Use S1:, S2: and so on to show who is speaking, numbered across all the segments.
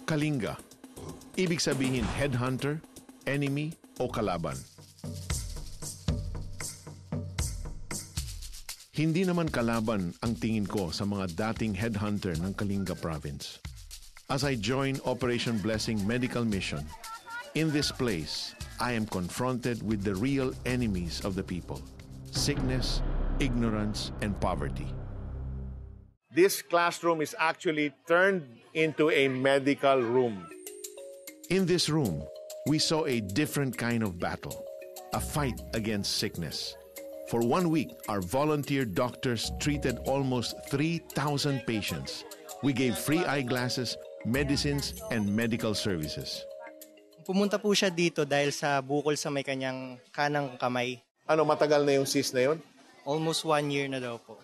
S1: Kalinga. Ibig sabihin headhunter, enemy o kalaban. Hindi naman kalaban ang tingin ko sa mga dating headhunter ng Kalinga Province. As I join Operation Blessing Medical Mission, in this place, I am confronted with the real enemies of the people: sickness, ignorance, and poverty.
S2: This classroom is actually turned into a medical room.
S1: In this room, we saw a different kind of battle, a fight against sickness. For 1 week, our volunteer doctors treated almost 3,000 patients. We gave free eyeglasses, medicines, and medical services.
S3: Pumunta po siya dito dahil sa bukol sa may kanyang kanang kamay.
S2: Ano, matagal na yung cyst na yun?
S3: Almost 1 year na daw po.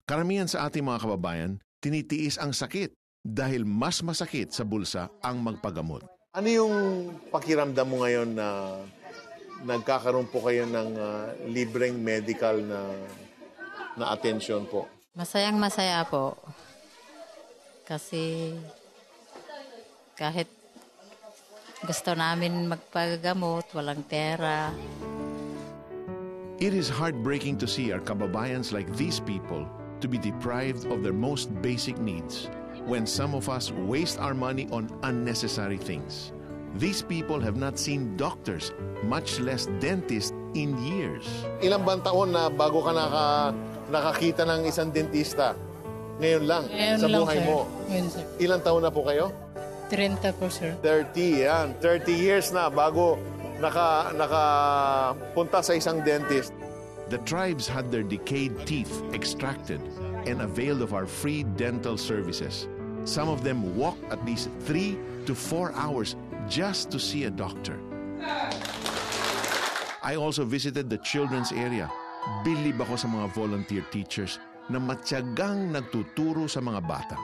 S1: Karamihan sa ating mga kababayan, tinitiis ang sakit dahil mas masakit sa bulsa ang magpagamot.
S2: Ano yung pakiramdam mo ngayon na nagkakaroon po kayo ng libreng medical na atensyon po?
S4: Masayang-masaya po. Kasi kahit gusto namin magpagamot, walang pera.
S1: It is heartbreaking to see our kababayans like these people to be deprived of their most basic needs when some of us waste our money on unnecessary things. These people have not seen doctors, much less dentists, in years.
S2: Ilang bang taon na bago ka nakakita ng isang dentista? Ngayon lang, sa buhay mo.
S5: Ngayon, sir.
S2: Ilang taon na po kayo?
S5: 30 po, sir.
S2: 30, yan. 30 years na bago nakapunta sa isang dentist.
S1: The tribes had their decayed teeth extracted and availed of our free dental services. Some of them walked at least 3 to 4 hours just to see a doctor. I also visited the children's area. Bilib ako sa mga volunteer teachers na matyagang nagtuturo sa mga bata.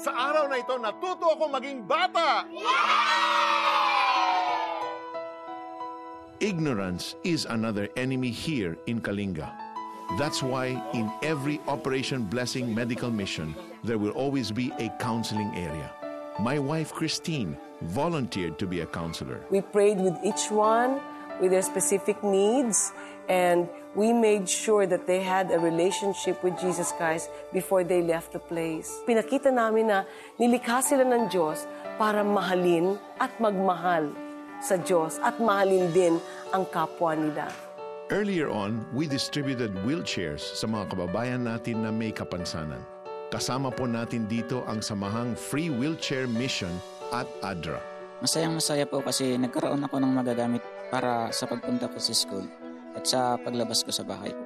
S2: Sa araw na ito, natuto ako maging bata!
S1: Ignorance is another enemy here in Kalinga. That's why in every Operation Blessing Medical Mission, there will always be a counseling area. My wife, Christine, volunteered to be a counselor.
S6: We prayed with each one with their specific needs, and we made sure that they had a relationship with Jesus Christ before they left the place. Pinakita namin na nilikha sila ng Diyos para mahalin at magmahal sa Diyos at mahalin din ang kapwa nila.
S1: Earlier on, we distributed wheelchairs sa mga kababayan natin na may kapansanan. Kasama po natin dito ang samahang Free Wheelchair Mission at ADRA.
S7: Masayang-masaya po kasi nagkaroon ako ng magagamit para sa pagpunta ko sa school at sa paglabas ko sa bahay po.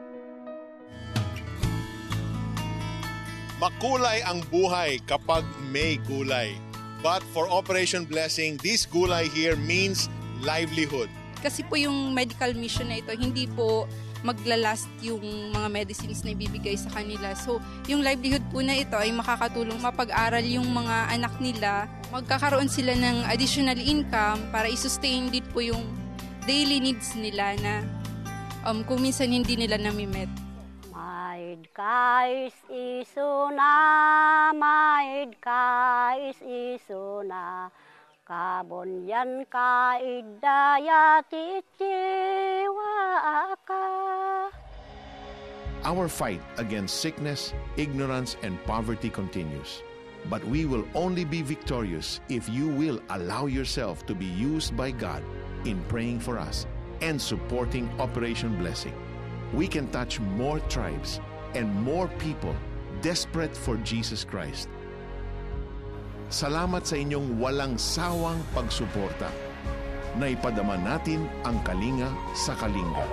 S2: Makulay ang buhay kapag may gulay. But for Operation Blessing, this gulay here means livelihood.
S8: Kasi po yung medical mission na ito, hindi po maglalast yung mga medicines na ibibigay sa kanila. So, yung livelihood po na ito ay makakatulong mapag-aral yung mga anak nila. Magkakaroon sila ng additional income para i-sustain din po yung daily needs nila na kung minsan hindi nila nami-met.
S9: Maid kais isuna, maid kais isuna, kabonyan kaidaya titiwa ka.
S1: Our fight against sickness, ignorance, and poverty continues. But we will only be victorious if you will allow yourself to be used by God in praying for us and supporting Operation Blessing. We can touch more tribes and more people desperate for Jesus Christ. Salamat sa inyong walang sawang pagsuporta. Naipadama natin ang Kalinga sa Kalinga.